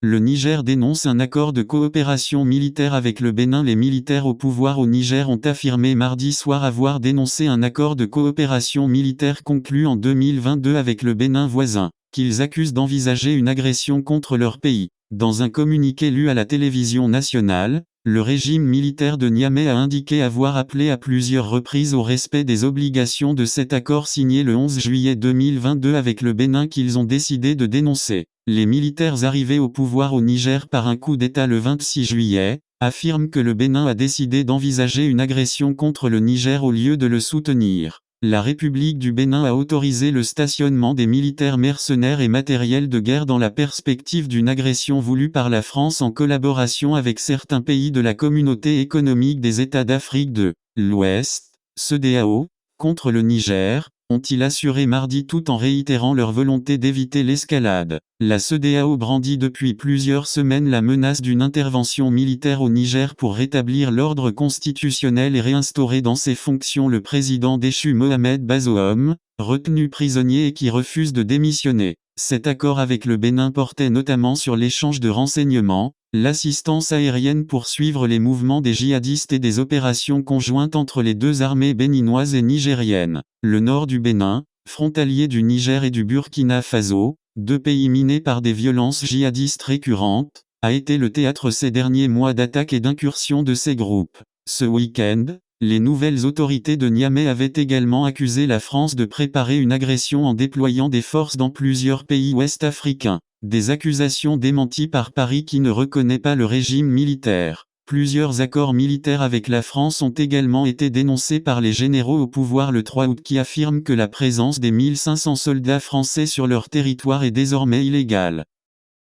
Le Niger dénonce un accord de coopération militaire avec le Bénin. Les militaires au pouvoir au Niger ont affirmé mardi soir avoir dénoncé un accord de coopération militaire conclu en 2022 avec le Bénin voisin, qu'ils accusent d'envisager une agression contre leur pays. Dans un communiqué lu à la télévision nationale, le régime militaire de Niamey a indiqué avoir appelé à plusieurs reprises au respect des obligations de cet accord signé le 11 juillet 2022 avec le Bénin qu'ils ont décidé de dénoncer. Les militaires arrivés au pouvoir au Niger par un coup d'État le 26 juillet, affirment que le Bénin a décidé d'envisager une agression contre le Niger au lieu de le soutenir. La République du Bénin a autorisé le stationnement des militaires mercenaires et matériel de guerre dans la perspective d'une agression voulue par la France en collaboration avec certains pays de la Communauté économique des États d'Afrique de l'Ouest, CEDEAO, contre le Niger, ont-ils assuré mardi tout en réitérant leur volonté d'éviter l'escalade. La CEDEAO brandit depuis plusieurs semaines la menace d'une intervention militaire au Niger pour rétablir l'ordre constitutionnel et réinstaurer dans ses fonctions le président déchu Mohamed Bazoum, retenu prisonnier et qui refuse de démissionner. Cet accord avec le Bénin portait notamment sur l'échange de renseignements, l'assistance aérienne pour suivre les mouvements des djihadistes et des opérations conjointes entre les deux armées béninoises et nigériennes. Le nord du Bénin, frontalier du Niger et du Burkina Faso, deux pays minés par des violences djihadistes récurrentes, a été le théâtre ces derniers mois d'attaques et d'incursions de ces groupes. Ce week-end, les nouvelles autorités de Niamey avaient également accusé la France de préparer une agression en déployant des forces dans plusieurs pays ouest-africains. Des accusations démenties par Paris qui ne reconnaît pas le régime militaire. Plusieurs accords militaires avec la France ont également été dénoncés par les généraux au pouvoir le 3 août qui affirment que la présence des 1500 soldats français sur leur territoire est désormais illégale.